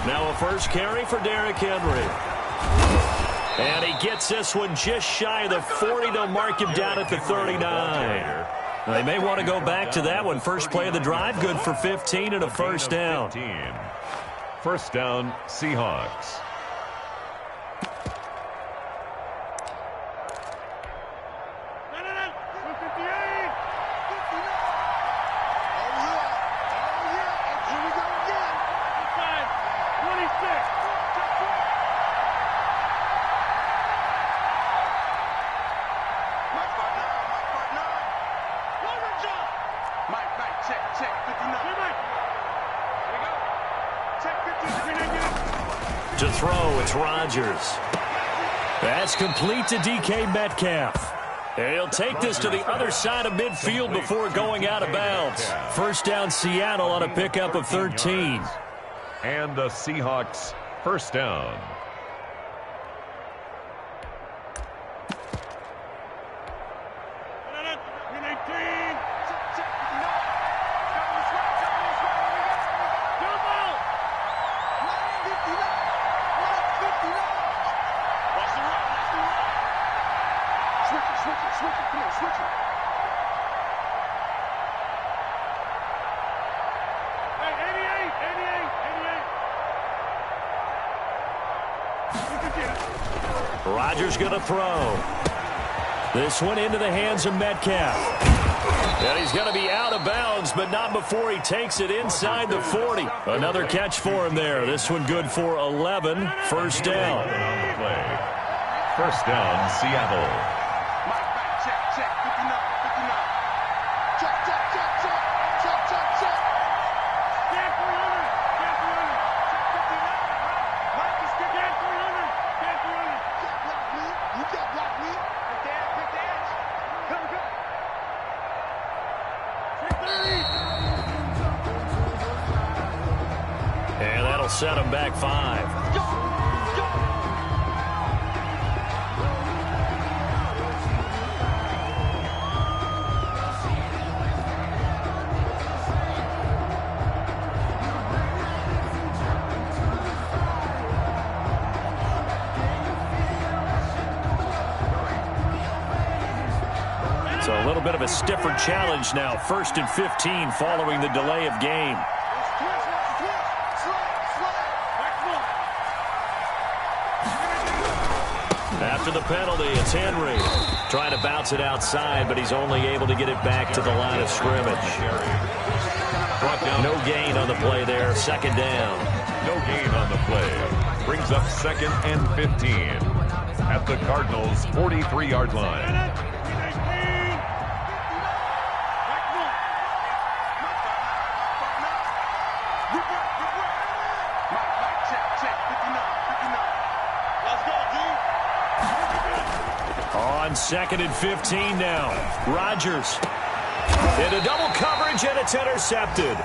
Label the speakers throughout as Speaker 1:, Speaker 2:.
Speaker 1: Now a first carry for Derrick Henry. And he gets this one just shy of the 40. They'll mark him down at the 39. Now, they may want to go back to that one. First play of the drive, good for 15 and a first down.
Speaker 2: First down, Seahawks.
Speaker 1: To throw, it's Rodgers. That's complete to DK Metcalf. He'll take this to the other side of midfield before going out of bounds. First down, Seattle on a pickup of 13.
Speaker 2: And the Seahawks first down.
Speaker 1: Rodgers going to throw. This one into the hands of Metcalf. And he's going to be out of bounds, but not before he takes it inside the 40. Another catch for him there. This one good for 11. First down.
Speaker 2: First down, Seattle.
Speaker 1: And that'll set him back 5. So a little bit of a stiffer challenge now. First and 15 following the delay of game. After the penalty, it's Henry. Trying to bounce it outside, but he's only able to get it back to the line of scrimmage. No gain on the play there. Second down.
Speaker 2: No gain on the play. Brings up second and 15 at the Cardinals' 43-yard line.
Speaker 1: On second and 15 now. Rodgers into double coverage, and it's intercepted.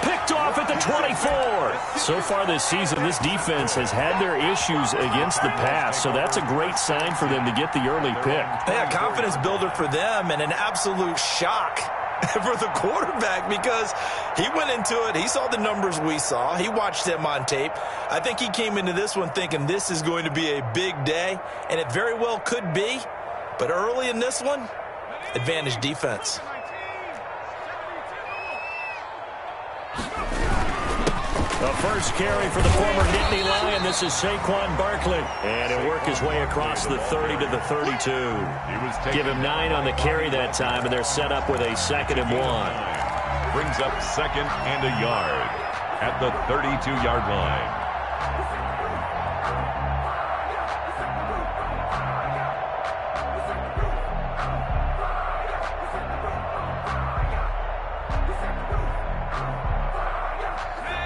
Speaker 1: Picked off at the 24. So far this season, this defense has had their issues against the pass, so that's a great sign for them to get the early pick.
Speaker 3: Yeah, confidence builder for them and an absolute shock for the quarterback because he went into it. He saw the numbers we saw. He watched them on tape. I think he came into this one thinking this is going to be a big day, and it very well could be. But early in this one, advantage defense.
Speaker 1: The first carry for the former Nittany Lion. This is Saquon Barkley. And he'll work his way across the 30 to the 32. Give him 9 on the carry that time, and they're set up with a second and 1.
Speaker 2: Brings up second and a yard at the 32-yard line.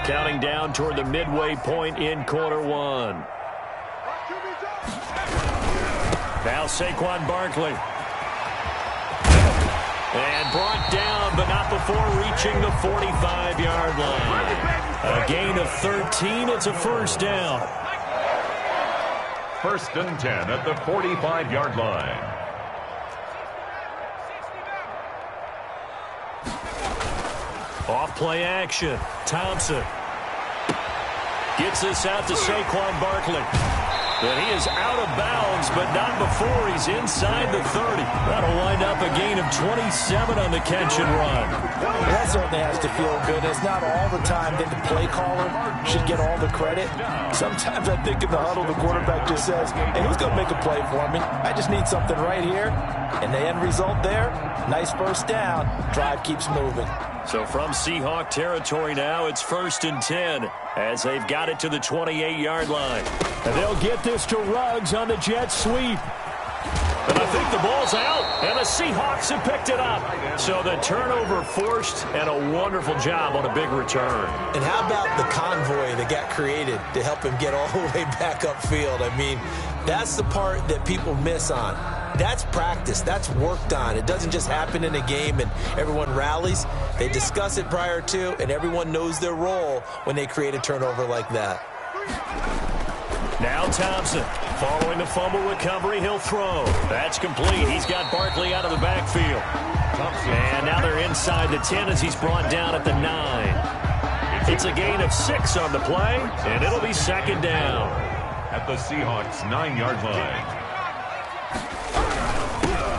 Speaker 1: Counting down toward the midway point in quarter 1. Now Saquon Barkley. And brought down, but not before reaching the 45-yard line. A gain of 13. It's a first down.
Speaker 2: First and 10 at the 45-yard line.
Speaker 1: Off play action. Thompson. Gets this out to Saquon Barkley. And he is out of bounds, but not before he's inside the 30. That'll wind up a gain of 27 on the catch and run.
Speaker 3: That certainly has to feel good. It's not all the time that the play caller should get all the credit. Sometimes I think in the huddle, the quarterback just says, hey, who's going to make a play for me? I just need something right here. And the end result there, nice first down. Drive keeps moving.
Speaker 1: So from Seahawk territory now, it's 1st and 10 as they've got it to the 28-yard line. And they'll get this to Ruggs on the jet sweep. And I think the ball's out, and the Seahawks have picked it up. So the turnover forced, and a wonderful job on a big return.
Speaker 3: And how about the convoy that got created to help him get all the way back upfield? I mean, that's the part that people miss on. That's practice. That's worked on. It doesn't just happen in a game and everyone rallies. They discuss it prior to, and everyone knows their role when they create a turnover like that.
Speaker 1: Now Thompson, following the fumble recovery, he'll throw. That's complete. He's got Barkley out of the backfield. And now they're inside the 10 as he's brought down at the 9. It's a gain of 6 on the play, and it'll be 2nd down.
Speaker 2: At the Seahawks' 9-yard line.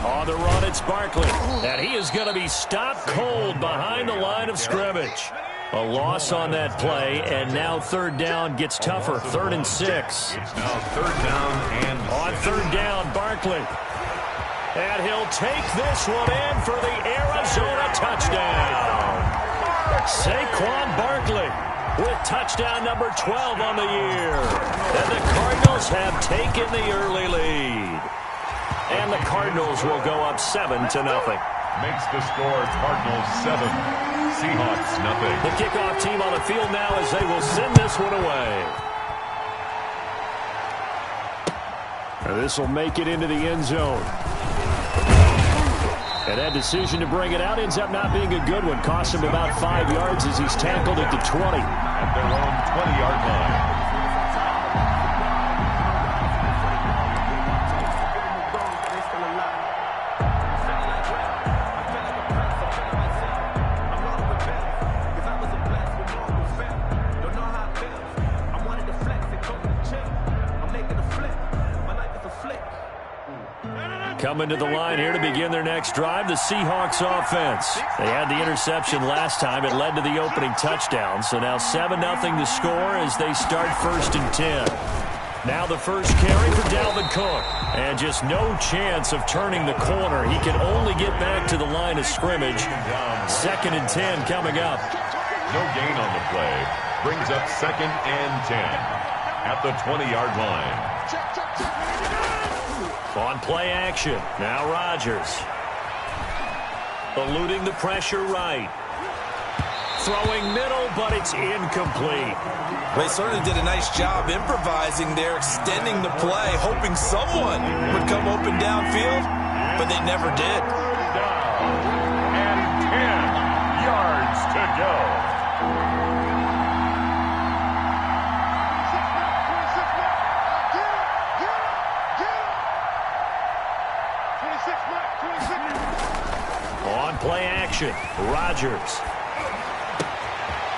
Speaker 1: On the run, it's Barkley. And he is going to be stopped cold behind the line of scrimmage. A loss on that play, and now 3rd down gets tougher. 3rd and 6.
Speaker 2: It's now 3rd down and
Speaker 1: on 3rd down, Barkley. And he'll take this one in for the Arizona touchdown. Saquon Barkley with touchdown number 12 on the year. And the Cardinals have taken the early lead. And the Cardinals will go up 7-0.
Speaker 2: Makes the score Cardinals 7, Seahawks nothing.
Speaker 1: The kickoff team on the field now as they will send this one away. And this will make it into the end zone. And that decision to bring it out ends up not being a good one. Cost him about 5 yards as he's tackled at the 20.
Speaker 2: At their own 20-yard line.
Speaker 1: Coming to the line here to begin their next drive, the Seahawks offense. They had the interception last time. It led to the opening touchdown. So now 7-0 to score as they start 1st and 10. Now the first carry for Dalvin Cook. And just no chance of turning the corner. He can only get back to the line of scrimmage. 2nd and 10 coming up.
Speaker 2: No gain on the play. Brings up 2nd and 10 at the 20-yard line.
Speaker 1: On play action, now Rodgers. Eluding the pressure right. Throwing middle, but it's incomplete.
Speaker 3: They certainly did a nice job improvising there, extending the play, hoping someone would come open downfield, but they never did.
Speaker 2: Down and 10 yards to go.
Speaker 1: On play action, Rodgers.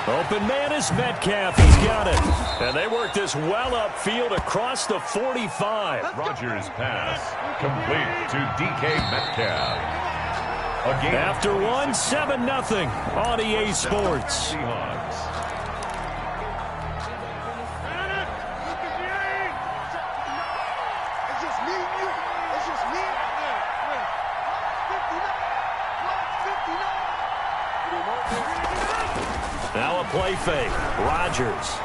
Speaker 1: Open man is Metcalf. He's got it. And they work this well upfield across the 45.
Speaker 2: Rodgers' pass complete to DK Metcalf.
Speaker 1: After one, 7-0 on EA Sports.
Speaker 2: Seahawks.
Speaker 1: Now a play fake. Rodgers.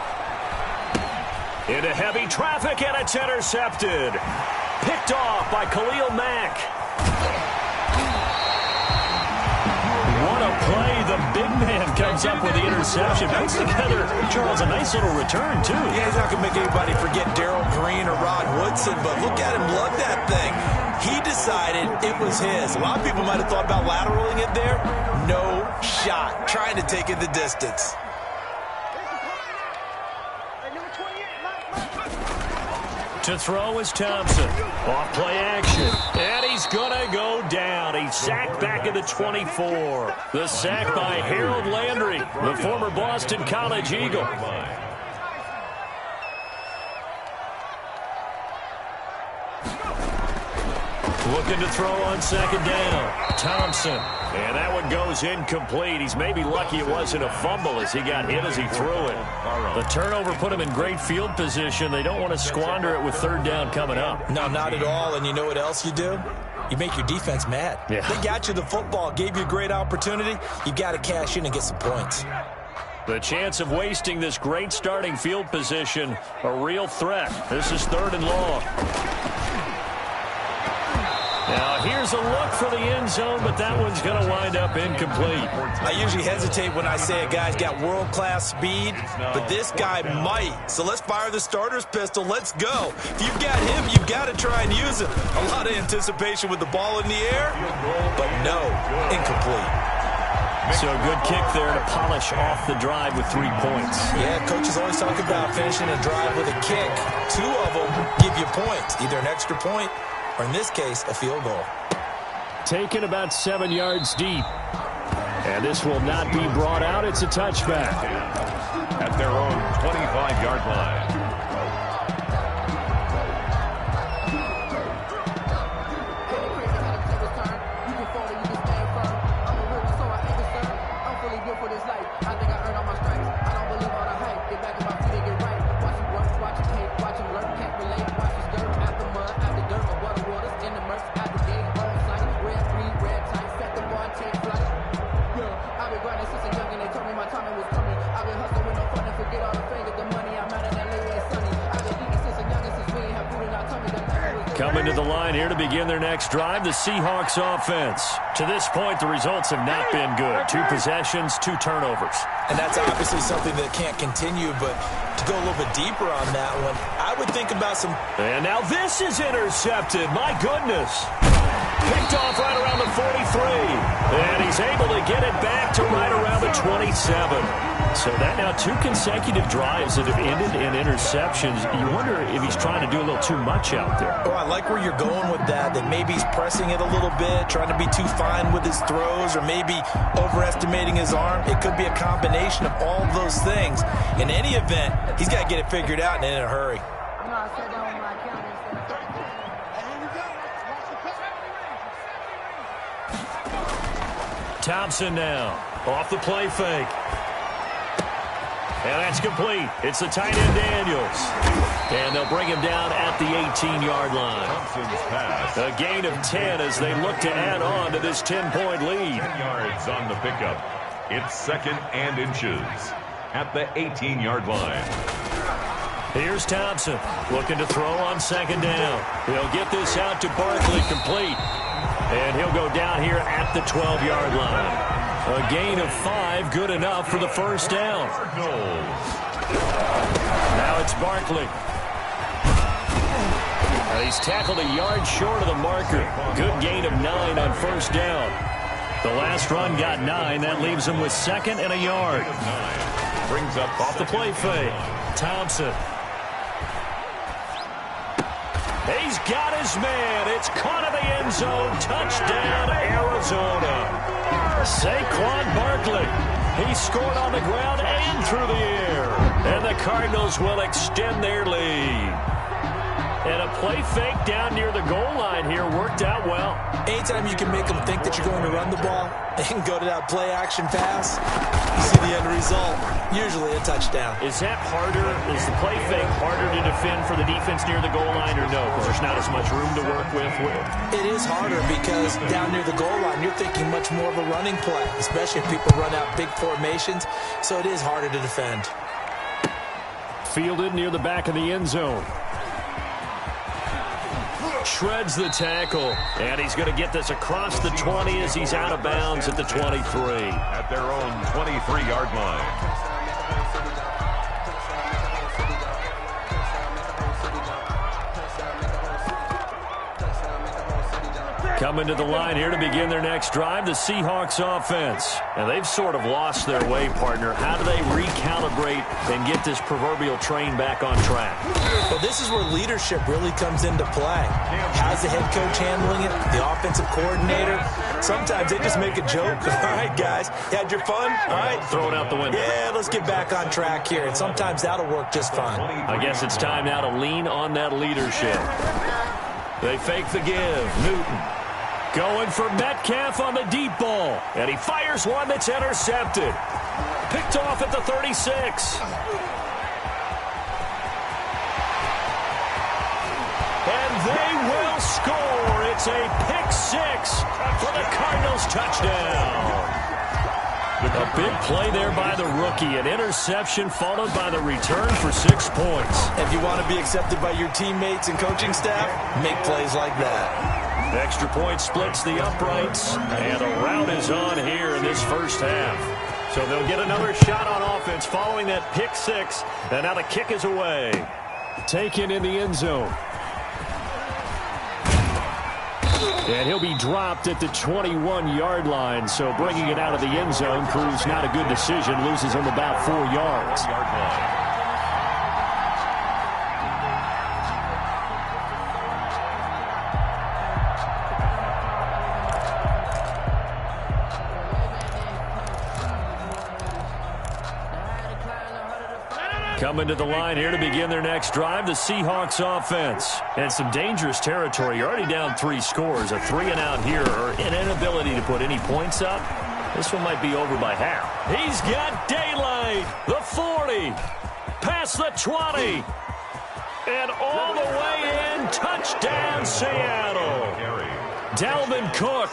Speaker 1: Into heavy traffic, and it's intercepted. Picked off by Khalil Mack. What a play. The big man comes up with the interception. Puts together, Charles, a nice little return, too.
Speaker 3: Yeah, he's not going to make anybody forget Darrell Green or Rod Woodson, but look at him lug that thing. He decided it was his. A lot of people might have thought about lateraling it there. No shot. Trying to take it the distance.
Speaker 1: To throw is Thompson. Off play action. And he's going to go down. He's sacked back at the 24. The sack by Harold Landry, the former Boston College Eagle. Looking to throw on second down. Thompson. And that one goes incomplete. He's maybe lucky it wasn't a fumble as he got hit as he threw it. The turnover put him in great field position. They don't want to squander it with third down coming up.
Speaker 3: No, not at all. And you know what else you do? You make your defense mad.
Speaker 1: Yeah.
Speaker 3: They got you the football, gave you a great opportunity. You got to cash in and get some points.
Speaker 1: The chance of wasting this great starting field position, a real threat. This is 3rd and long. Now, here's a look for the end zone, but that one's going to wind up incomplete.
Speaker 3: I usually hesitate when I say a guy's got world-class speed, but this guy might. So let's fire the starter's pistol. Let's go. If you've got him, you've got to try and use him. A lot of anticipation with the ball in the air, but no, incomplete.
Speaker 1: So a good kick there to polish off the drive with 3 points.
Speaker 3: Yeah, coaches always talk about finishing a drive with a kick. 2 of them give you points, either an extra point or, in this case, a field goal.
Speaker 1: Taken about 7 yards deep. And this will not be brought out. It's a touchback.
Speaker 2: At their own 25-yard line.
Speaker 1: Coming to the line here to begin their next drive, the Seahawks offense. To this point, the results have not been good. 2 possessions, 2 turnovers.
Speaker 3: And that's obviously something that can't continue, but to go a little bit deeper on that one, I would think about some...
Speaker 1: And now this is intercepted. My goodness. Picked off right around the 43. And he's able to get it back to right around the 27. So that now 2 consecutive drives that have ended in interceptions. You wonder if he's trying to do a little too much out there.
Speaker 3: Oh, I like where you're going with that maybe he's pressing it a little bit, trying to be too fine with his throws, or maybe overestimating his arm. It could be a combination of all of those things. In any event, he's got to get it figured out and in a hurry.
Speaker 1: Thompson now, off the play fake. And that's complete. It's the tight end Daniels. And they'll bring him down at the 18-yard line. A gain of 10 as they look to add on to this 10-point lead.
Speaker 2: 10 yards on the pickup. It's 2nd and inches at the 18-yard line.
Speaker 1: Here's Thompson looking to throw on second down. He'll get this out to Barkley, complete. And he'll go down here at the 12-yard line. A gain of 5, good enough for the first down. Now it's Barkley. He's tackled a yard short of the marker. Good gain of 9 on first down. The last run got 9. That leaves him with 2nd and a yard.
Speaker 2: Brings up
Speaker 1: off the play fake. Thompson. He's got his man. It's caught in the end zone. Touchdown, Arizona. Saquon Barkley. He scored on the ground and through the air. And the Cardinals will extend their lead. And a play fake down near the goal line here worked out well.
Speaker 3: Anytime you can make them think that you're going to run the ball and go to that play-action pass, you see the end result, usually a touchdown.
Speaker 1: Is that harder? Is the play fake harder to defend for the defense near the goal line or no? Because there's not as much room to work with?
Speaker 3: It is harder because down near the goal line, you're thinking much more of a running play, especially if people run out big formations. So it is harder to defend.
Speaker 1: Fielded near the back of the end zone. Shreds the tackle, and he's going to get this across the 20 as he's out of bounds at the 23.
Speaker 2: At their own 23-yard line.
Speaker 1: Coming to the line here to begin their next drive, the Seahawks offense. And they've sort of lost their way, partner. How do they recalibrate and get this proverbial train back on track?
Speaker 3: Well, this is where leadership really comes into play. How's the head coach handling it? The offensive coordinator? Sometimes they just make a joke. All right, guys, you had your fun? All right.
Speaker 1: Throw it out the window.
Speaker 3: Yeah, let's get back on track here. And sometimes that'll work just fine.
Speaker 1: I guess it's time now to lean on that leadership. They fake the give. Newton going for Metcalf on the deep ball. And he fires one that's intercepted. Picked off at the 36. And they will score. It's a pick six for the Cardinals touchdown. A big play there by the rookie. An interception followed by the return for 6 points.
Speaker 3: If you want to be accepted by your teammates and coaching staff, make plays like that.
Speaker 1: Extra point splits the uprights. And a rout is on here in this first half. So they'll get another shot on offense following that pick six. And now the kick is away. Taken in the end zone. And he'll be dropped at the 21-yard line. So bringing it out of the end zone proves not a good decision. Loses him about 4 yards. Coming to the line here to begin their next drive, the Seahawks offense. And some dangerous territory. You're already down 3 scores. A 3-and-out here, or an inability to put any points up. This one might be over by half. He's got daylight. The 40. Past the 20. And all the way in. Touchdown, Seattle. Dalvin Cook,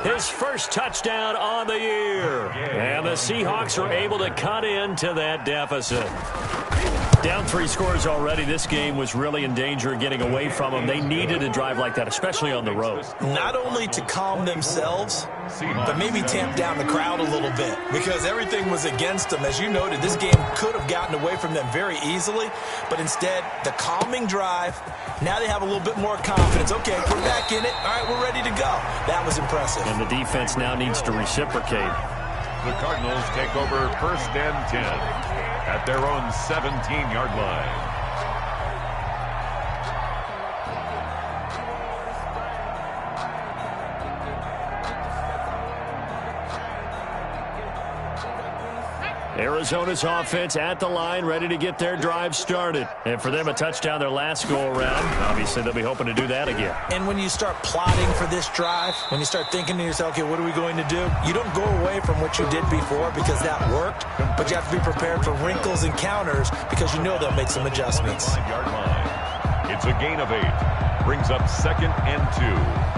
Speaker 1: his first touchdown on the year. And the Seahawks are able to cut into that deficit. Down 3 scores already. This game was really in danger of getting away from them. They needed a drive like that, especially on the road.
Speaker 3: Not only to calm themselves, but maybe tamp down the crowd a little bit, because everything was against them. As you noted, this game could have gotten away from them very easily, but instead, the calming drive, now they have a little bit more confidence. Okay, we're back in it. All right, we're ready to go. That was impressive.
Speaker 1: And the defense now needs to reciprocate.
Speaker 2: The Cardinals take over 1st and 10 at their own 17-yard line.
Speaker 1: Arizona's offense at the line, ready to get their drive started. And for them, a touchdown their last go-around. Obviously, they'll be hoping to do that again.
Speaker 3: And when you start plotting for this drive, when you start thinking to yourself, okay, what are we going to do? You don't go away from what you did before because that worked, but you have to be prepared for wrinkles and counters because you know they'll make some adjustments.
Speaker 2: It's a gain of 8. Brings up 2nd and 2.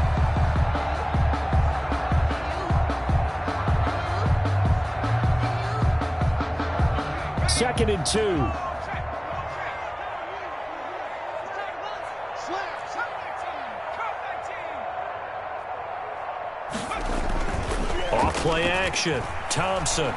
Speaker 1: 2nd and 2. Off play action. Thompson.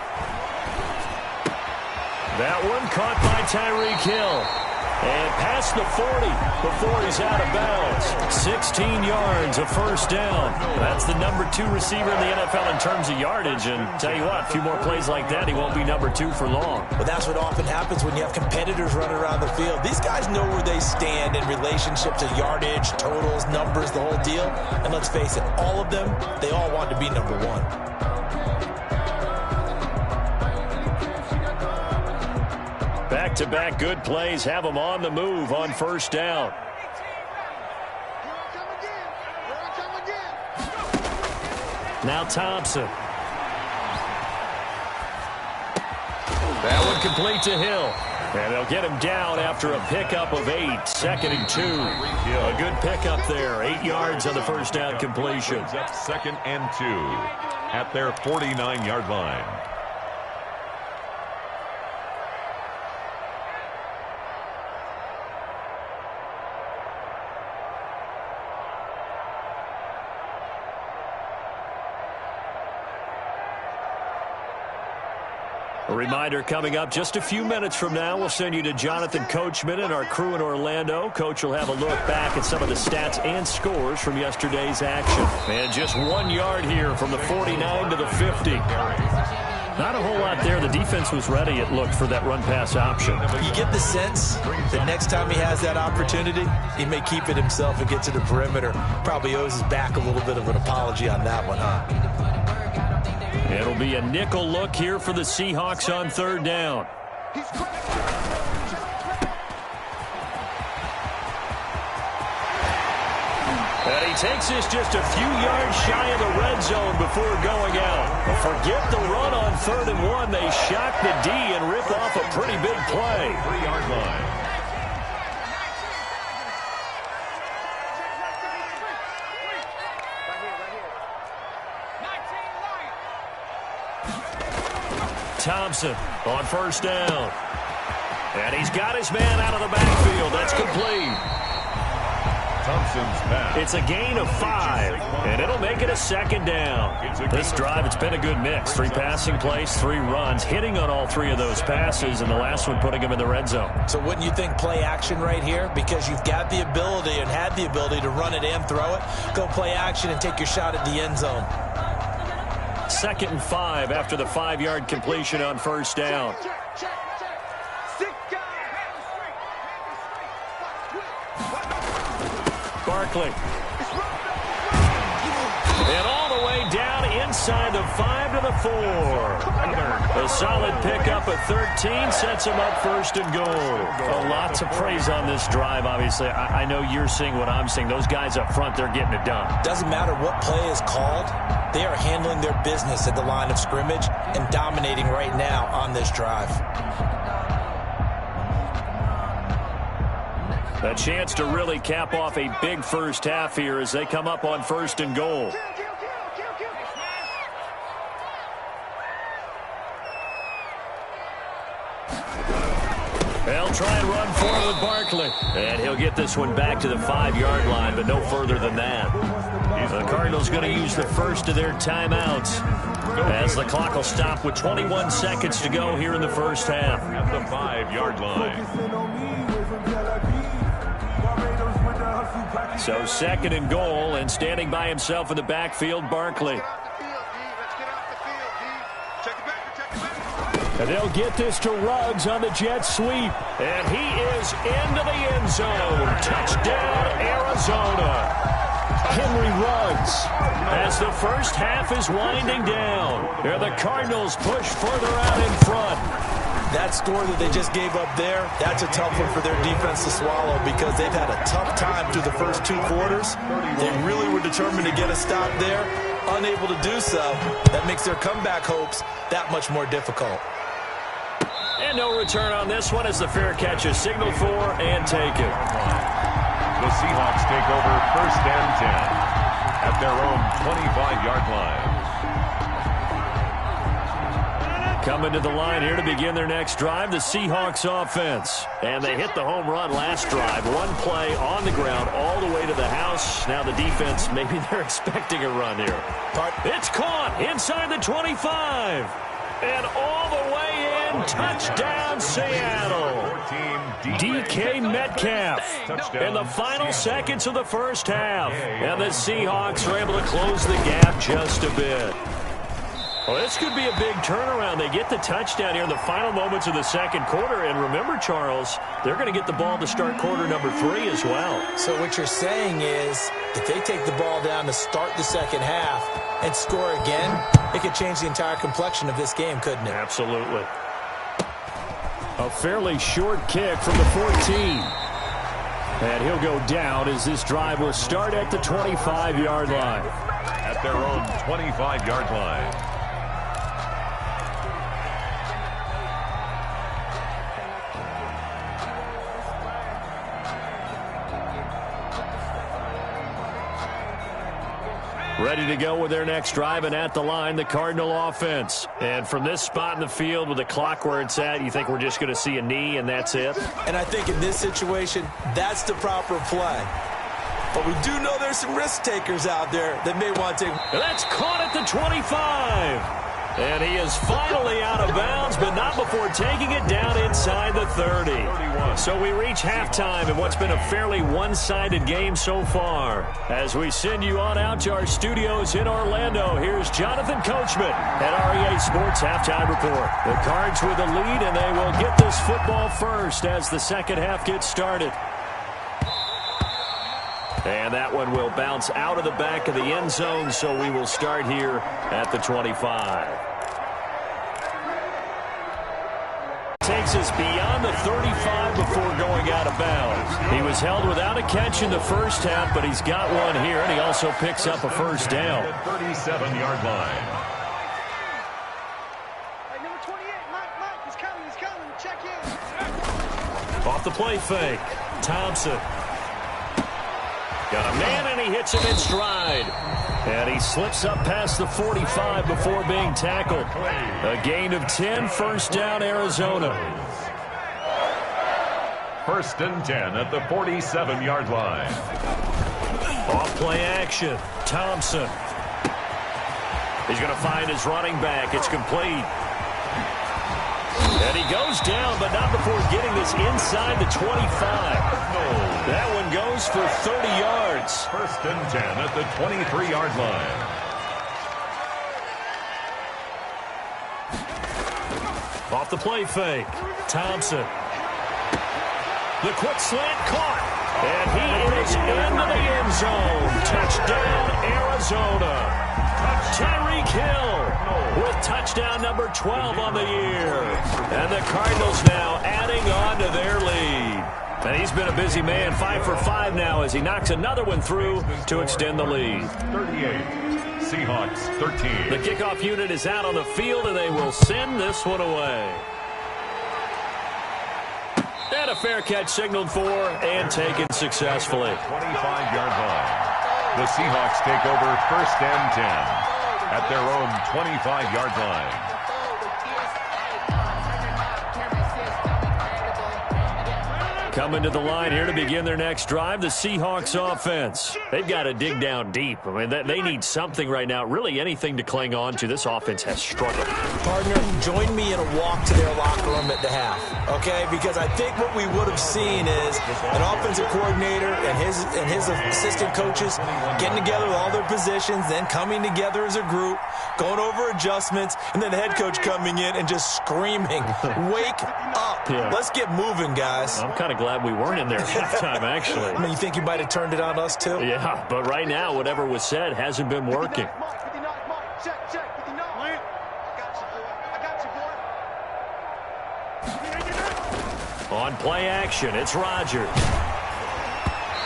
Speaker 1: That one caught by Tyreek Hill. And past the 40 before he's out of bounds. 16 yards, a first down. That's the number 2 receiver in the NFL in terms of yardage. And tell you what, a few more plays like that, he won't be number 2 for long.
Speaker 3: But that's what often happens when you have competitors running around the field. These guys know where they stand in relationship to yardage, totals, numbers, the whole deal. And let's face it, all of them, they all want to be number 1.
Speaker 1: Back-to-back good plays have them on the move on first down. Now Thompson. That one complete to Hill. And they'll get him down after a pickup of 8. 2nd and 2. A good pickup there. 8 yards on the first down completion.
Speaker 2: 2nd and 2 at their 49-yard line.
Speaker 1: A reminder coming up just a few minutes from now. We'll send you to Jonathan Coachman and our crew in Orlando. Coach will have a look back at some of the stats and scores from yesterday's action. And just 1 yard here from the 49 to the 50. Not a whole lot there. The defense was ready, it looked, for that run-pass option.
Speaker 3: You get the sense that next time he has that opportunity, he may keep it himself and get to the perimeter. Probably owes his back a little bit of an apology on that one, huh?
Speaker 1: It'll be a nickel look here for the Seahawks on 3rd down. takes this just a few yards shy of the red zone before going out. Forget the run on 3rd and 1. They shock the D and rip off a pretty big play.
Speaker 2: 3-yard line.
Speaker 1: Thompson on 1st down. And he's got his man out of the backfield. That's complete.
Speaker 2: Thompson's pass.
Speaker 1: It's a gain of 5, and it'll make it a 2nd down. This drive, it's been a good mix. 3 passing plays, 3 runs, hitting on all 3 of those passes, and the last one putting him in the red zone.
Speaker 3: So wouldn't you think play action right here? Because you've got the ability and had the ability to run it and throw it. Go play action and take your shot at the end zone.
Speaker 1: 2nd and 5 after the 5-yard completion on 1st down. Barkley. And all the way down inside the 5 to the 4. A solid pickup of 13 sets him up 1st and goal. A lot to praise on this drive, obviously. I know you're seeing what I'm seeing. Those guys up front, they're getting it done.
Speaker 3: Doesn't matter what play is called. They are handling their business at the line of scrimmage and dominating right now on this drive.
Speaker 1: A chance to really cap off a big first half here as they come up on 1st and goal. They'll try and run forward with Barkley. And he'll get this one back to the 5-yard line, but no further than that. The Cardinals going to use the first of their timeouts as the clock will stop with 21 seconds to go here in the first half.
Speaker 2: At the 5-yard line.
Speaker 1: So 2nd and goal, and standing by himself in the backfield, Barkley. And they'll get this to Ruggs on the jet sweep. And he is into the end zone. Touchdown, Arizona. Henry Ruggs, as the first half is winding down. Here the Cardinals push further out in front.
Speaker 3: That score that they just gave up there, that's a tough one for their defense to swallow because they've had a tough time through the first 2 quarters. They really were determined to get a stop there. Unable to do so, that makes their comeback hopes that much more difficult.
Speaker 1: And no return on this one as the fair catch is signaled for and taken.
Speaker 2: The Seahawks take over 1st and 10 at their own 25-yard line.
Speaker 1: Coming to the line here to begin their next drive, the Seahawks offense. And they hit the home run last drive. 1 play on the ground all the way to the house. Now the defense, maybe they're expecting a run here. It's caught inside the 25. And all the way in, touchdown Seattle. DK Metcalf in the final seconds of the first half. And the Seahawks are able to close the gap just a bit. Well, this could be a big turnaround. They get the touchdown here in the final moments of the 2nd quarter. And remember, Charles, they're going to get the ball to start quarter number 3 as well.
Speaker 3: So what you're saying is if they take the ball down to start the 2nd half and score again, it could change the entire complexion of this game, couldn't it?
Speaker 1: Absolutely. A fairly short kick from the 14. And he'll go down as this drive will start at the 25-yard line.
Speaker 2: At their own 25-yard line.
Speaker 1: Ready to go with their next drive, and at the line, the Cardinal offense. And from this spot in the field with the clock where it's at, you think we're just going to see a knee and that's it?
Speaker 3: And I think in this situation, that's the proper play. But we do know there's some risk takers out there that may want to take.
Speaker 1: That's caught at the 25. And he is finally out of bounds, but not before taking it down inside the 30. So we reach halftime in what's been a fairly one-sided game so far. As we send you on out to our studios in Orlando, here's Jonathan Coachman at REA Sports Halftime Report. The Cards with the lead, and they will get this football first as the 2nd half gets started. And that one will bounce out of the back of the end zone, so we will start here at the 25. takes us beyond the 35 before going out of bounds. He was held without a catch in the first half, but he's got one here, and he also picks up a first down.
Speaker 2: 37-yard line.
Speaker 4: Hey, number 28, Mike, he's coming. Check in.
Speaker 1: Off the play fake. Thompson. Got a man, and he hits him in stride. And he slips up past the 45 before being tackled. A gain of 10, first down, Arizona.
Speaker 2: First and 10 at the 47-yard line.
Speaker 1: Off play action. Thompson. He's going to find his running back. It's complete. And he goes down, but not before getting this inside the 25. That one goes for 30 yards.
Speaker 2: First and 10 at the 23-yard line.
Speaker 1: Off the play fake. Thompson. The quick slant caught. And he is into the end zone. Touchdown, Arizona. Tyreek Hill with touchdown number 12 on the year. And the Cardinals now adding on to their lead. And he's been a busy man, 5 for 5 now as he knocks another one through to extend the lead.
Speaker 2: 38, Seahawks 13.
Speaker 1: The kickoff unit is out on the field, and they will send this one away. And a fair catch signaled for and taken successfully.
Speaker 2: 25-yard line. The Seahawks take over first and 10 at their own 25-yard line.
Speaker 1: Coming to the line here to begin their next drive, the Seahawks offense. They've got to dig down deep. I mean, they need something right now, really anything to cling on to. This offense has struggled.
Speaker 3: Partner, join me in a walk to their locker room at the half, okay? Because I think what we would have seen is an offensive coordinator and his assistant coaches getting together with all their positions, then coming together as a group, going over adjustments, and then the head coach coming in and just screaming, wake up.
Speaker 1: Yeah.
Speaker 3: Let's get moving, guys.
Speaker 1: I'm kind of glad we weren't in there at halftime, actually.
Speaker 3: I mean, you think you might have turned it on us, too?
Speaker 1: Yeah, but right now, whatever was said hasn't been working.
Speaker 4: Check, 59. I got you, boy.
Speaker 1: On play action, it's Rodgers.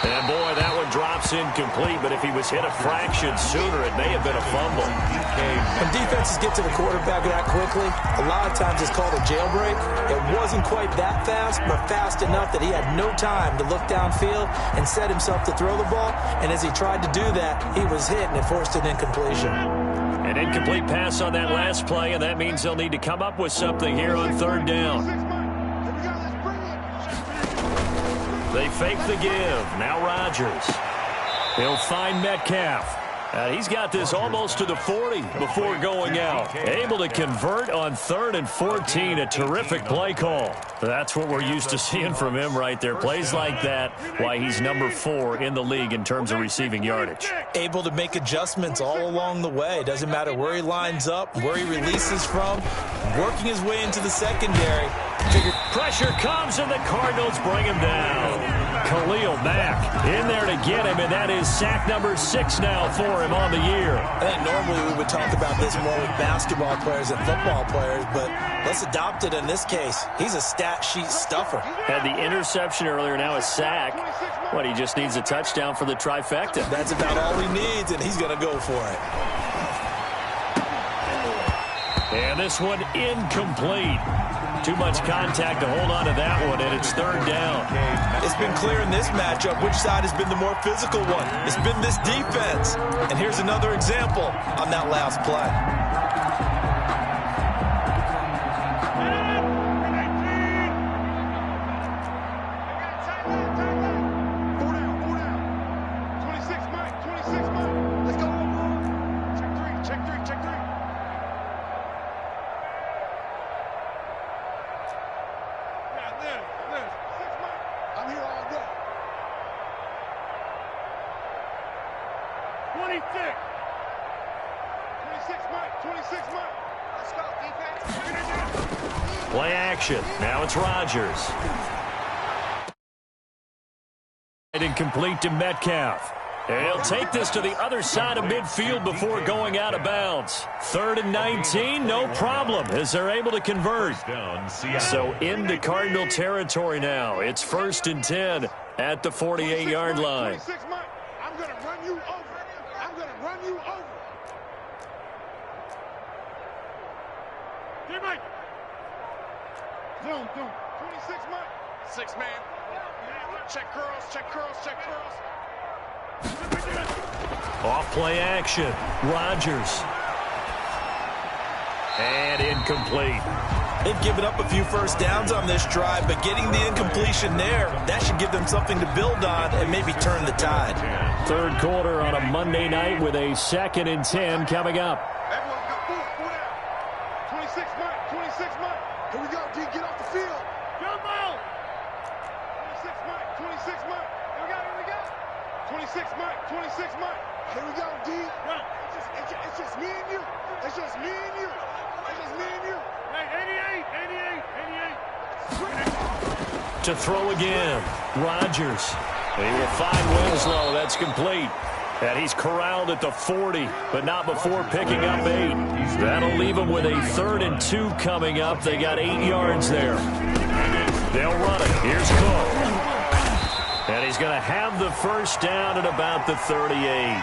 Speaker 1: And, boy, that one drops incomplete, but if he was hit a fraction sooner, it may have been a fumble.
Speaker 3: When defenses get to the quarterback that quickly, a lot of times it's called a jailbreak. It wasn't quite that fast, but fast enough that he had no time to look downfield and set himself to throw the ball. And as he tried to do that, he was hit, and it forced an incompletion.
Speaker 1: An incomplete pass on that last play, and that means they'll need to come up with something here on third down. They fake the give. Now Rodgers. He'll find Metcalf. He's got this almost to the 40 before going out. Able to convert on 3rd and 14. A terrific play call. That's what we're used to seeing from him right there. Plays like that, why he's number 4 in the league in terms of receiving yardage.
Speaker 3: Able to make adjustments all along the way. Doesn't matter where he lines up, where he releases from. Working his way into the secondary.
Speaker 1: Pressure comes, and the Cardinals bring him down. Khalil Mack in there to get him, and that is sack number 6 now for him on the year.
Speaker 3: I think normally we would talk about this more with basketball players and football players, but let's adopt it in this case. He's a stat sheet stuffer.
Speaker 1: Had the interception earlier, now a sack. What, he just needs a touchdown for the trifecta.
Speaker 3: That's about all he needs, and he's going to go for it.
Speaker 1: And this one incomplete. Too much contact to hold on to that one, and it's third down.
Speaker 3: It's been clear in this matchup which side has been the more physical one. It's been this defense. And here's another example on that last play.
Speaker 1: Play action. Now it's Rodgers. Incomplete to Metcalf. And he'll take this to the other side of midfield before going out of bounds. 3rd and 19, no problem, as they're able to convert. So into Cardinal territory now. It's 1st and 10 at the 48-yard line.
Speaker 4: I'm going to run you over. I'm going to run you over. Teammate. Zoom. 26 Mike.
Speaker 5: 6 man. Check curls, check curls, check curls.
Speaker 1: Off play action. Rodgers. And incomplete.
Speaker 3: They've given up a few first downs on this drive, but getting the incompletion there, that should give them something to build on and maybe turn the tide.
Speaker 1: 3rd quarter on a Monday night with a 2nd and 10 coming up.
Speaker 4: Everyone got 4 down. 26 Mike. 26 Mike. Here we go, D. Get off the field. Jump out. 26 Mike. 26 Mike. Here we go. 26 Mike. 26 Mike. Here we go, D. It's just me and you. It's just me and you. It's just me and you. Hey, 88.
Speaker 1: To throw again. Rodgers. He will find Winslow. That's complete. And he's corralled at the 40, but not before picking up 8. That'll leave him with a 3rd and 2 coming up. They got 8 yards there. They'll run it. Here's Cook. And he's going to have the first down at about the 38.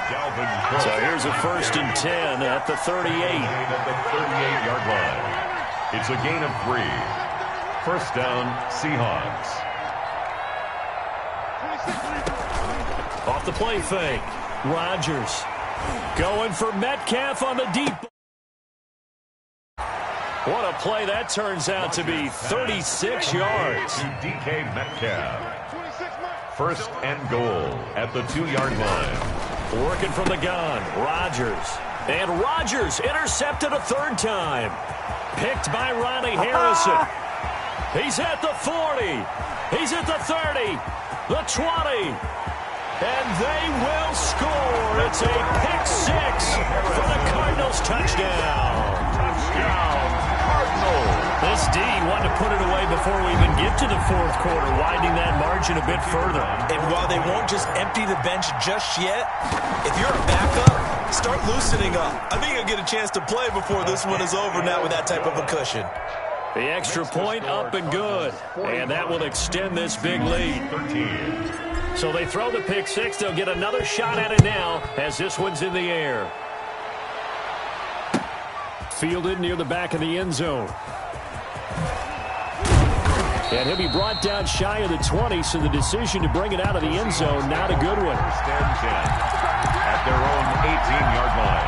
Speaker 1: So here's a 1st and 10 at the 38.
Speaker 2: At the 38-yard line. It's a gain of 3. 1st down, Seahawks.
Speaker 1: Off the play fake. Rodgers going for Metcalf on the deep. What a play that turns out to be. 36 yards.
Speaker 2: DK Metcalf. 1st and goal at the 2-yard line.
Speaker 1: Working from the gun. Rodgers. And Rodgers intercepted a 3rd time. Picked by Ronnie Harrison. He's at the 40. He's at the 30. The 20. And they will score. It's a pick 6 for the Cardinals. Touchdown.
Speaker 2: Cardinals.
Speaker 1: This D wanted to put it away before we even get to the 4th quarter, widening that margin a bit further.
Speaker 3: And while they won't just empty the bench just yet, if you're a backup, start loosening up. I think you'll get a chance to play before this one is over now with that type of a cushion.
Speaker 1: The extra point up and good. And that will extend this big lead.
Speaker 2: 13.
Speaker 1: So they throw the pick 6. They'll get another shot at it now as this one's in the air. Fielded near the back of the end zone. And he'll be brought down shy of the 20, so the decision to bring it out of the end zone, not a good one.
Speaker 2: 1st and 10 at their own 18-yard line.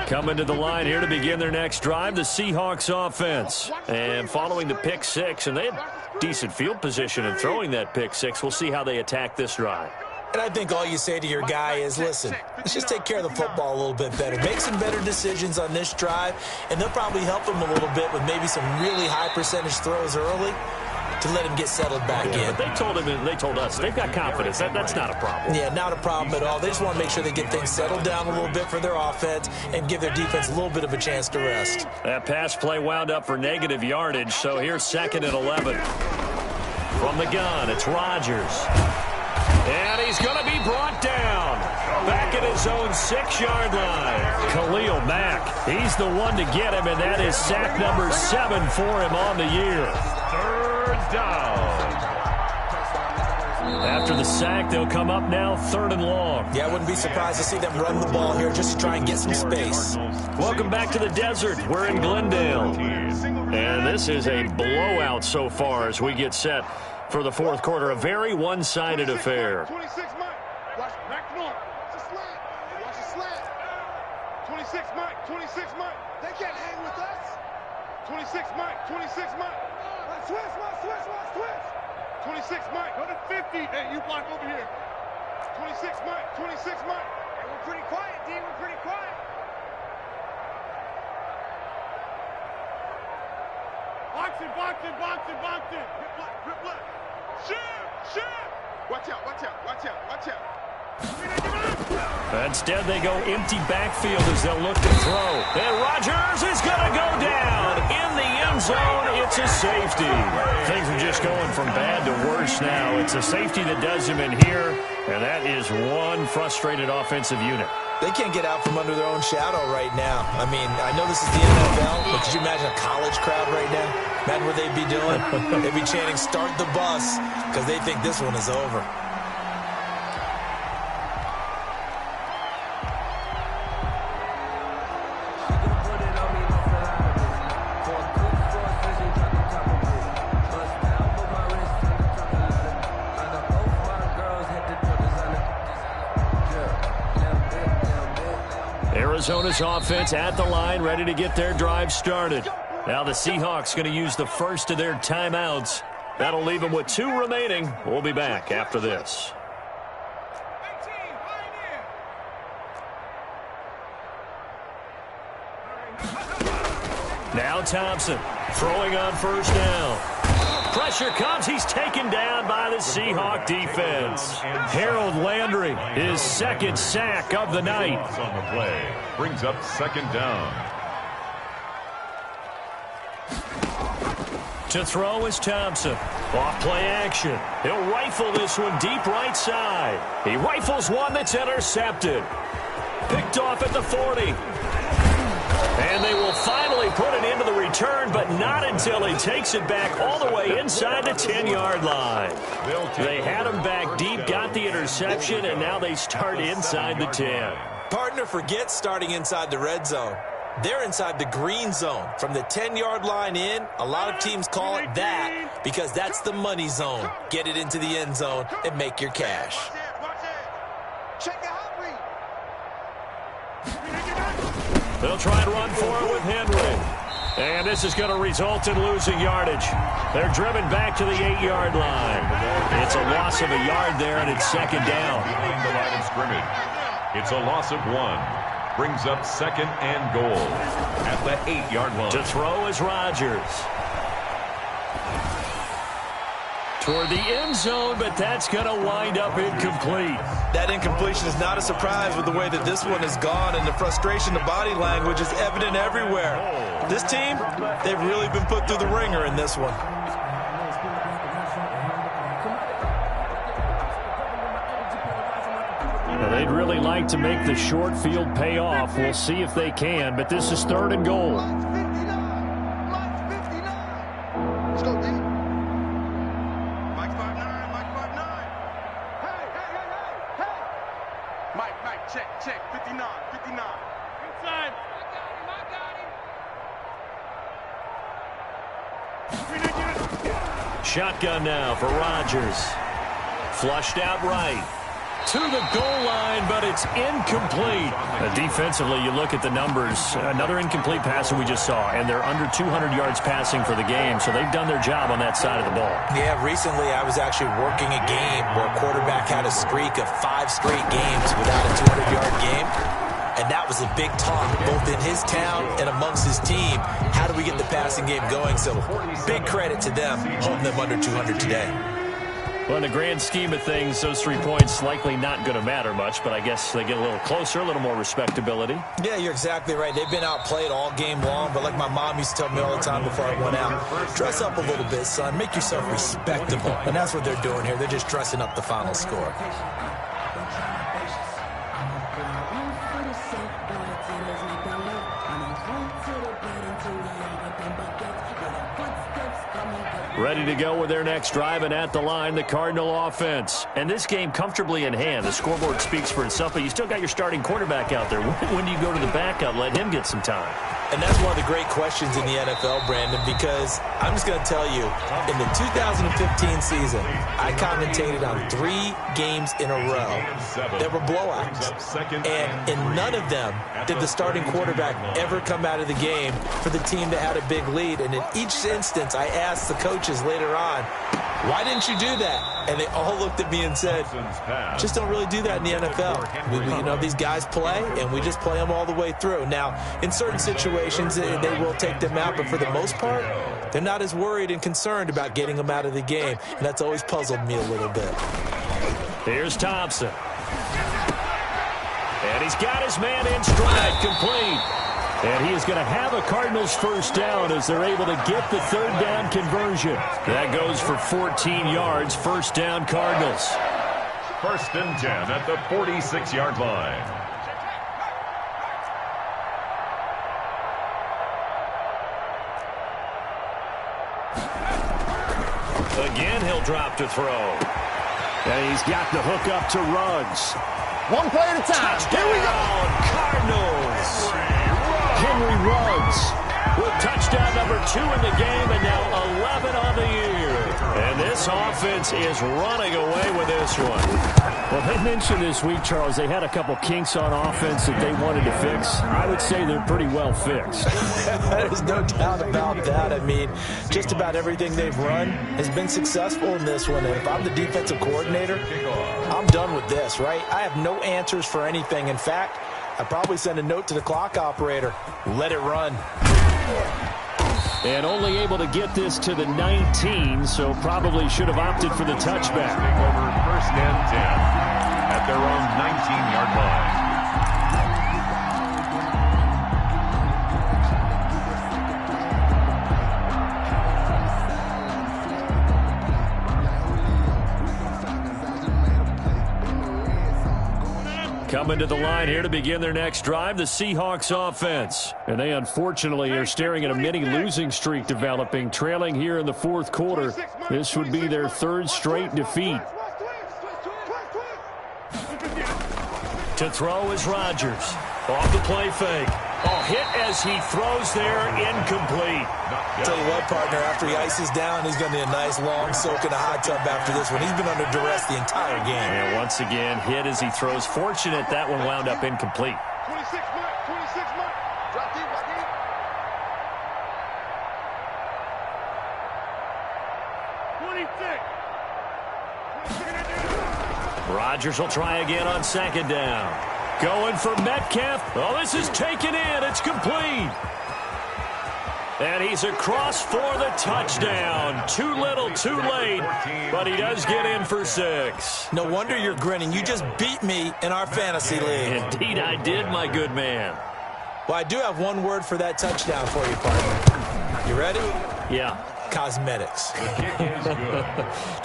Speaker 1: Coming to the line here to begin their next drive, the Seahawks offense. And following the pick 6, and they had decent field position in throwing that pick 6. We'll see how they attack this drive.
Speaker 3: And I think all you say to your guy is, listen, let's just take care of the football a little bit better. Make some better decisions on this drive, and they'll probably help him a little bit with maybe some really high percentage throws early to let him get settled back in.
Speaker 1: But they told us they've got confidence. That's not a problem.
Speaker 3: Yeah, not a problem at all. They just want to make sure they get things settled down a little bit for their offense and give their defense a little bit of a chance to rest.
Speaker 1: That pass play wound up for negative yardage, so here's 2nd and 11. From the gun, it's Rodgers. And he's going to be brought down. Back at his own 6-yard line. Khalil Mack, he's the one to get him, and that is sack number 7 for him on the year.
Speaker 2: 3rd down.
Speaker 1: After the sack, they'll come up now 3rd and long.
Speaker 3: Yeah, I wouldn't be surprised to see them run the ball here just to try and get some space.
Speaker 1: Welcome back to the desert. We're in Glendale. And this is a blowout so far as we get set for the 4th quarter. A very one-sided affair.
Speaker 4: 26 Mike. Watch back north. It's a slant. Watch a slant. 26 Mike. 26 Mike. They can't hang with us. 26 Mike. 26 Mike. Switch. 26 Mike. Go to 50. Hey, you block over here. 26 Mike. 26 Mike. Hey, we're pretty quiet, D. We're pretty quiet. Box it. Grip left. Shoot. Watch out.
Speaker 1: Instead, they go empty backfield as they'll look to throw. And Rodgers is going to go down in the end zone. It's a safety. Things are just going from bad to worse now. It's a safety that does him in here, and that is one frustrated offensive unit.
Speaker 3: They can't get out from under their own shadow right now. I mean, I know this is the NFL, but could you imagine a college crowd right now? Imagine what they'd be doing. They'd be chanting, "Start the bus," because they think this one is over.
Speaker 1: Arizona's offense at the line, ready to get their drive started. Now the Seahawks going to use the first of their timeouts. That'll leave them with 2 remaining. We'll be back after this. Now Thompson throwing on first down. Pressure comes. He's taken down by the Seahawk defense. Harold Landry, his second sack of the night.
Speaker 2: On the play. Brings up second down.
Speaker 1: To throw is Thompson. Off play action. He'll rifle this one deep right side. He rifles one that's intercepted. Picked off at the 40. And they will finally put it into the return, but not until he takes it back all the way inside the 10-yard line. They had him back deep, got the interception, and now they start inside the 10.
Speaker 3: Partner, forget starting inside the red zone. They're inside the green zone. From the 10-yard line in, a lot of teams call it that because that's the money zone. Get it into the end zone and make your cash.
Speaker 4: Check the hot read.
Speaker 1: They'll try and run for it with Henry. And this is going to result in losing yardage. They're driven back to the 8-yard line. It's a loss of a yard there, and it's second down.
Speaker 2: Behind the line of scrimmage. It's a loss of 1. Brings up second and goal at the 8-yard line.
Speaker 1: To throw is Rodgers. Toward the end zone, but that's going to wind up incomplete.
Speaker 3: That incompletion is not a surprise with the way that this one has gone, and the frustration, the body language is evident everywhere. This team, they've really been put through the ringer in this one.
Speaker 1: Well, they'd really like to make the short field pay off. We'll see if they can, but this is third and goal.
Speaker 4: Let's go, D. Mike 5'9", Mike 5'9". Hey. Mike, check, 59. Inside. I got him.
Speaker 1: Shotgun now for Rodgers. Flushed out right. To the goal line, but it's incomplete. Defensively, you look at the numbers. Another incomplete pass that we just saw, and they're under 200 yards passing for the game, so they've done their job on that side of the ball.
Speaker 3: Yeah, recently I was actually working a game where a quarterback had a streak of 5 straight games without a 200-yard game, and that was a big talk, both in his town and amongst his team. How do we get the passing game going? So big credit to them, holding them under 200 today.
Speaker 1: Well, in the grand scheme of things, those 3 points likely not going to matter much, but I guess they get a little closer, a little more respectability. Yeah,
Speaker 3: you're exactly right. They've been outplayed all game long, but like my mom used to tell me all the time before I went out, dress up a little bit, son. Make yourself respectable. And that's what they're doing here. They're just dressing up the final score.
Speaker 1: Ready to go with their next drive, and at the line, the Cardinal offense. And this game comfortably in hand. The scoreboard speaks for itself, but you still got your starting quarterback out there. When do you go to the backup, let him get some time?
Speaker 3: And that's one of the great questions in the NFL, Brandon, because I'm just going to tell you, in the 2015 season, I commentated on 3 games in a row that were blowouts. And in none of them did the starting quarterback ever come out of the game for the team that had a big lead. And in each instance, I asked the coaches later on, why didn't you do that? And they all looked at me and said, just don't really do that in the NFL. You know, these guys play, and we just play them all the way through. Now, in certain situations, they will take them out, but for the most part, they're not as worried and concerned about getting them out of the game, and that's always puzzled me a little bit.
Speaker 1: Here's Thompson. And he's got his man in stride, complete. And he is going to have a Cardinals first down as they're able to get the third down conversion. That goes for 14 yards, first down Cardinals.
Speaker 2: 1st and 10 at the 46-yard line.
Speaker 1: Again, he'll drop to throw. And he's got the hook up to Ruggs.
Speaker 6: One play at a time.
Speaker 1: Touchdown,
Speaker 6: Here we go.
Speaker 1: Cardinals. Henry Ruggs with touchdown number 2 in the game and now 11 on the year. And this offense is running away with this one. Well, they mentioned this week, Charles, they had a couple kinks on offense that they wanted to fix. I would say they're pretty well fixed.
Speaker 3: There's no doubt about that. I mean, just about everything they've run has been successful in this one. And if I'm the defensive coordinator, I'm done with this, right? I have no answers for anything. In fact, I'd probably send a note to the clock operator. Let it run.
Speaker 1: And only able to get this to the 19, so probably should have opted for the touchback.
Speaker 2: Over 1st and 10 at their own 19-yard line.
Speaker 1: Coming to the line here to begin their next drive, the Seahawks offense. And they unfortunately are staring at a mini losing streak developing, trailing here in the 4th quarter. This would be their 3rd straight defeat. To throw is Rodgers. Off the play fake. Oh, hit as he throws there, incomplete.
Speaker 3: Tell you what, partner, after he ices down, he's going to need a nice long soak in a hot tub after this one. He's been under duress the entire game.
Speaker 1: And once again, hit as he throws. Fortunate that one wound up incomplete.
Speaker 4: 26 Mike, 26 Mike. Drop deep, lock in. 26.
Speaker 1: Rodgers will try again on 2nd down. Going for Metcalf. Oh, this is taken in. It's complete. And he's across for the touchdown. Too little, too late. But he does get in for 6.
Speaker 3: No wonder you're grinning. You just beat me in our fantasy league.
Speaker 1: Indeed, I did, my good man.
Speaker 3: Well, I do have one word for that touchdown for you, partner. You ready?
Speaker 1: Yeah.
Speaker 3: Cosmetics.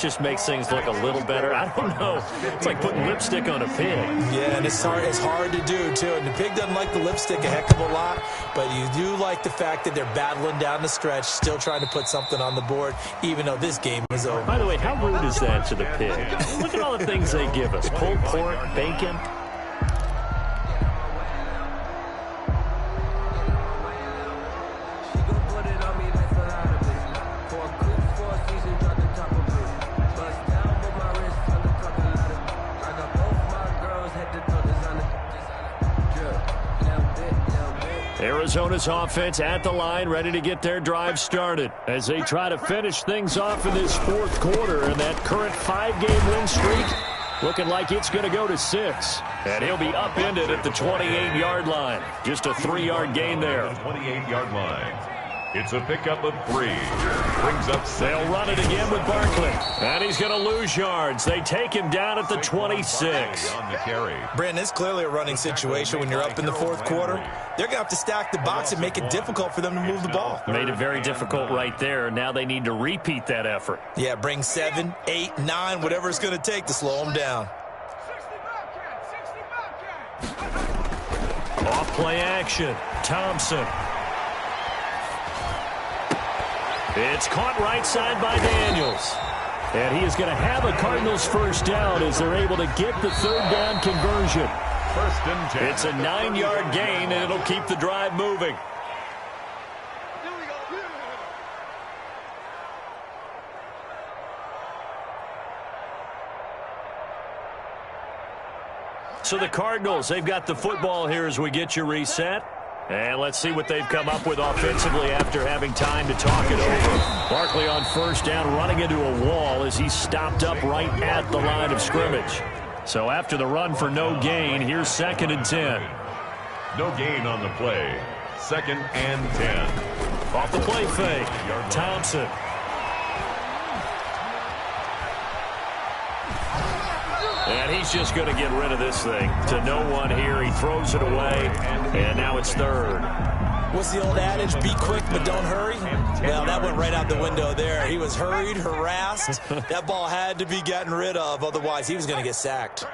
Speaker 1: Just makes things look a little better. I don't know. It's like putting lipstick on a pig.
Speaker 3: Yeah, and it's hard to do, too. And the pig doesn't like the lipstick a heck of a lot, but you do like the fact that they're battling down the stretch, still trying to put something on the board, even though this game is over.
Speaker 1: By the way, how rude is that to the pig? Look at all the things they give us. Pulled pork, bacon. Arizona's offense at the line, ready to get their drive started as they try to finish things off in this 4th quarter. And that current 5-game win streak looking like it's going to go to 6. And he'll be upended at the 28-yard line. Just a 3-yard gain there.
Speaker 2: 28-yard line. It's a pickup of 3. Brings up 6.
Speaker 1: They'll run it again with Barkley. And he's going to lose yards. They take him down at the 26.
Speaker 2: On the carry.
Speaker 3: Brandon, it's clearly a running situation when you're up in the 4th quarter. They're going to have to stack the box and make it difficult for them to move the ball.
Speaker 1: Made it very difficult right there. Now they need to repeat that effort.
Speaker 3: Yeah, bring 7, 8, 9, whatever it's going to take to slow them down.
Speaker 1: Off play action. Thompson. It's caught right side by Daniels. And he is going to have a Cardinals first down as they're able to get the third down conversion.
Speaker 2: 1st and 10.
Speaker 1: It's a 9-yard gain, and it'll keep the drive moving. So the Cardinals, they've got the football here as we get you reset. And let's see what they've come up with offensively after having time to talk it over. Barkley on first down, running into a wall as he's stopped up right at the line of scrimmage. So after the run for no gain, here's 2nd and 10.
Speaker 2: No gain on the play. 2nd and 10.
Speaker 1: Off the play fake. Thompson. And he's just going to get rid of this thing. To no one here. He throws it away, and now it's third.
Speaker 3: What's the old adage? Be quick, but don't hurry? Well, that went right out the window there. He was hurried, harassed. That ball had to be gotten rid of. Otherwise, he was going to get sacked.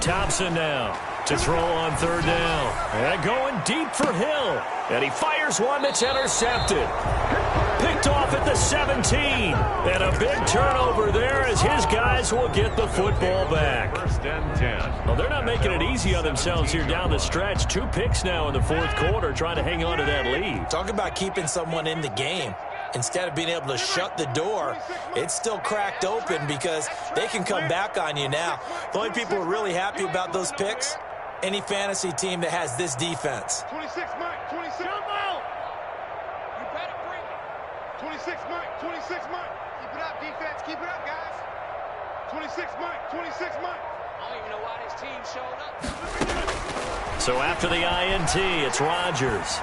Speaker 1: Thompson now to throw on third down. And going deep for Hill. And he fires one that's intercepted. Picked off at the 17. And a big turnover there as his guys will get the football back.
Speaker 2: First and 10.
Speaker 1: Well, they're not making it easy on themselves here down the stretch. 2 picks now in the fourth quarter trying to hang on to that lead.
Speaker 3: Talk about keeping someone in the game. Instead of being able to shut the door, it's still cracked open because they can come back on you now. The only people who are really happy about those picks, any fantasy team that has this defense.
Speaker 4: 26, Mike. 26. Jump out. You better bring it. 26, Mike. 26, Mike. Keep it up, defense. Keep it up, guys. 26, Mike. 26, Mike. I don't even know why this team showed up.
Speaker 1: So after the INT, it's Rodgers.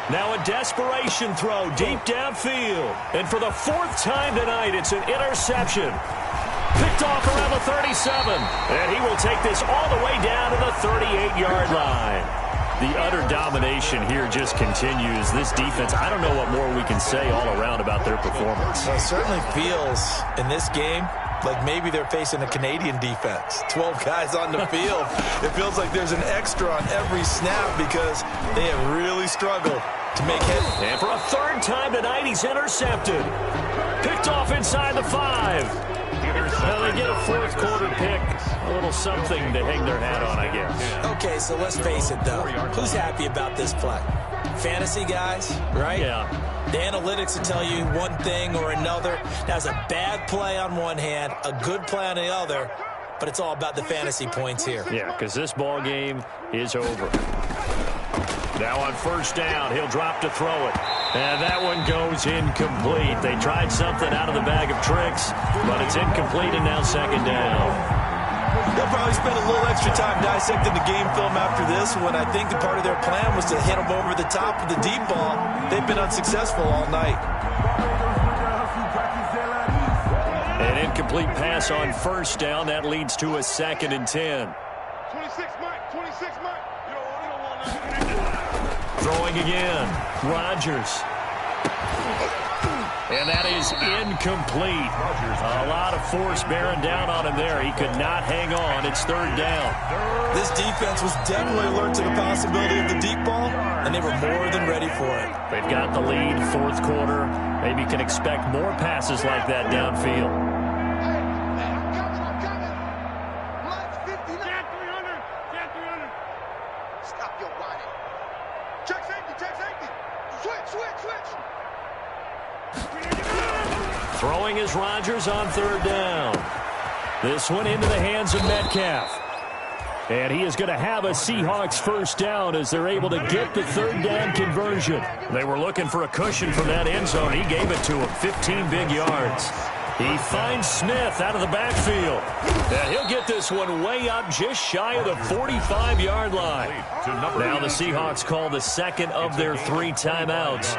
Speaker 1: Now a desperation throw deep downfield. And for the 4th time tonight, it's an interception. Picked off around the 37. And he will take this all the way down to the 38-yard line. The utter domination here just continues. This defense, I don't know what more we can say all around about their performance.
Speaker 3: Well, it certainly feels in this game like maybe they're facing a Canadian defense. 12 guys on the field. It feels like there's an extra on every snap because they have really struggled to make head.
Speaker 1: And for a 3rd time tonight, he's intercepted. Picked off inside the 5. Well, they get a 4th quarter pick. A little something to hang their hat on, I guess.
Speaker 3: Okay, so let's face it, though. Who's happy about this play? Fantasy guys, right?
Speaker 1: Yeah.
Speaker 3: The analytics will tell you one thing or another. That's a bad play on one hand, a good play on the other, but it's all about the fantasy points here.
Speaker 1: Yeah, because this ball game is over. Now on first down, he'll drop to throw it. And that one goes incomplete. They tried something out of the bag of tricks, but it's incomplete and now 2nd down.
Speaker 3: They'll probably spend a little extra time dissecting the game film after this when I think the part of their plan was to hit them over the top with the deep ball. They've been unsuccessful all night.
Speaker 1: An incomplete pass on first down. That leads to a 2nd and 10.
Speaker 4: 26, Mike. 26, Mike.
Speaker 1: Throwing again. Rodgers. And that is incomplete. A lot of force bearing down on him there. He could not hang on. It's 3rd down.
Speaker 3: This defense was definitely alert to the possibility of the deep ball, and they were more than ready for it.
Speaker 1: They've got the lead, 4th quarter. Maybe can expect more passes like that downfield.
Speaker 4: I'm coming. Blood's 59. Cat 300. Cat 300. Stop your whining. Check safety. Check safety. Switch.
Speaker 1: Throwing is Rodgers on 3rd down. This one into the hands of Metcalf. And he is going to have a Seahawks 1st down as they're able to get the 3rd down conversion. They were looking for a cushion from that end zone. He gave it to him, 15 big yards. He finds Smith out of the backfield. And he'll get this one way up just shy of the 45-yard line. Now the Seahawks call the 2nd of their 3 timeouts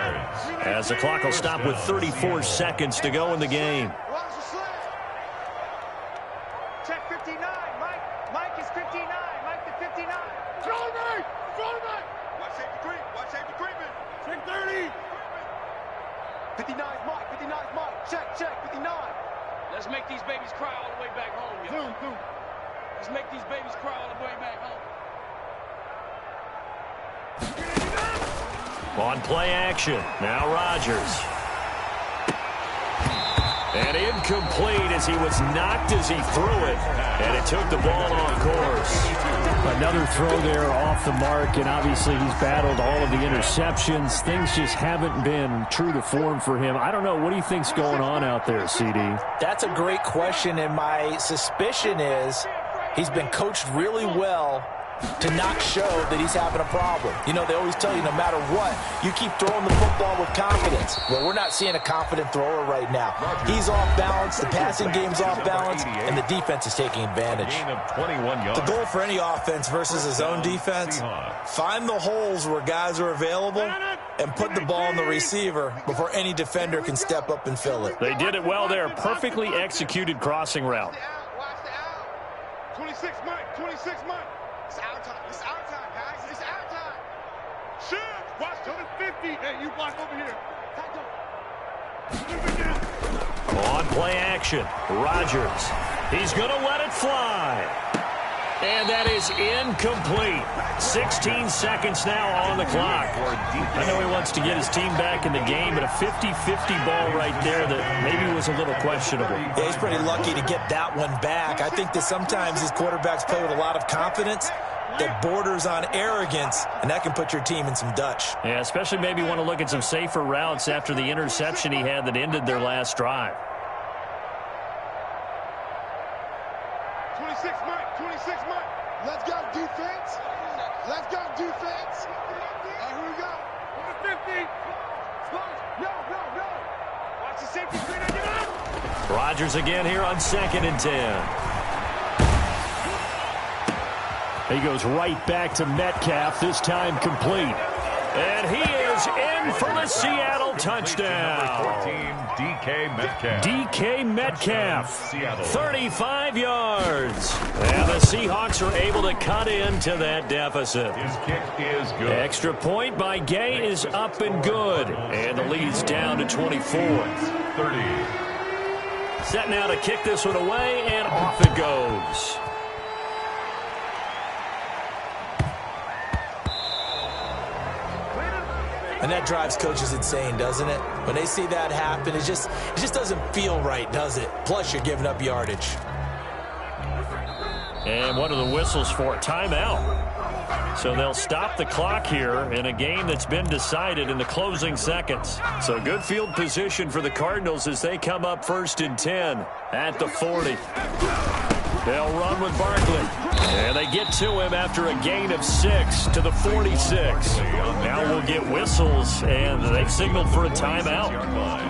Speaker 1: as the clock will stop with 34 seconds to go in the game.
Speaker 4: Check 59. Mike is 59. Mike to 59. Throw me. Watch safety creep. Watch safety creeping. Check 30. 59 Mike. 59 Mike. Check. 59.
Speaker 5: Let's make these babies cry all the way back home, yo.
Speaker 4: Zoom.
Speaker 5: Let's make these babies cry all the way back home.
Speaker 1: On play action, now Rodgers. And incomplete as he was knocked as he threw it. And it took the ball off course.
Speaker 7: Another throw there off the mark, and obviously he's battled all of the interceptions. Things just haven't been true to form for him. I don't know. What do you think's going on out there, CD?
Speaker 3: That's a great question, and my suspicion is he's been coached really well to not show that he's having a problem. You know, they always tell you no matter what, you keep throwing the football with confidence. Well, we're not seeing a confident thrower right now. He's off balance, the passing game's off balance, and the defense is taking advantage. The goal for any offense versus his own defense, find the holes where guys are available and put the ball on the receiver before any defender can step up and fill it.
Speaker 1: They did it well there. Perfectly executed crossing route.
Speaker 4: Watch the out. 26 Mike, 26 Mike. It's our time. It's our time, guys. It's our time. Shoot. Watch to the 50. Hey, you block over here.
Speaker 1: On play action, Rodgers. He's going to let it fly. And that is incomplete. 16 seconds now on the clock. I know he wants to get his team back in the game, but a 50-50 ball right there that maybe was a little questionable.
Speaker 3: Yeah, he's pretty lucky to get that one back. I think that sometimes these quarterbacks play with a lot of confidence that borders on arrogance, and that can put your team in some Dutch.
Speaker 1: Yeah, especially maybe want to look at some safer routes after the interception he had that ended their last drive.
Speaker 4: 26 Mike, 26 Mike. Let's go, defense. Let's go, defense. Here we go. 50. No. Watch the safety screen. Get out.
Speaker 1: Rodgers again here on 2nd and 10. He goes right back to Metcalf, this time complete. And he is in for the Seattle touchdown.
Speaker 2: Number 14, DK Metcalf.
Speaker 1: DK Metcalf, 35 yards. And the Seahawks are able to cut into that deficit.
Speaker 2: His kick is good.
Speaker 1: Extra point by Gay is up and good. And the lead's down to 24.
Speaker 2: 30.
Speaker 1: Set now to kick this one away, and off it goes.
Speaker 3: And that drives coaches insane, doesn't it? When they see that happen, it just doesn't feel right, does it? Plus, you're giving up yardage.
Speaker 1: And one of the whistles for a timeout. So they'll stop the clock here in a game that's been decided in the closing seconds. So good field position for the Cardinals as they come up 1st and 10 at the 40. They'll run with Barkley. And they get to him after a gain of 6 to the 46. Now we'll get whistles, and they've signaled for a timeout.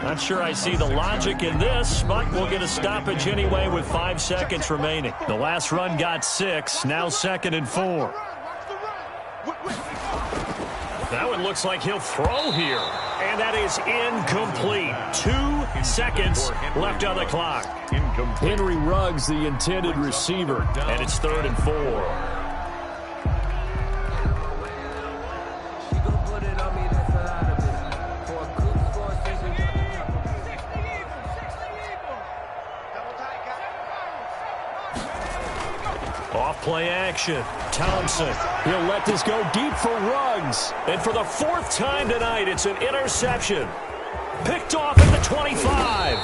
Speaker 1: Not sure I see the logic in this, but we'll get a stoppage anyway with 5 seconds remaining. The last run got 6, now 2nd and 4. That one looks like he'll throw here. And that is incomplete. 2 seconds left on the clock. Henry Ruggs, the intended receiver. And it's 3rd and 4. Off play action. Thompson. He'll let this go deep for Ruggs. And for the 4th time tonight, it's an interception. Picked off at the 25.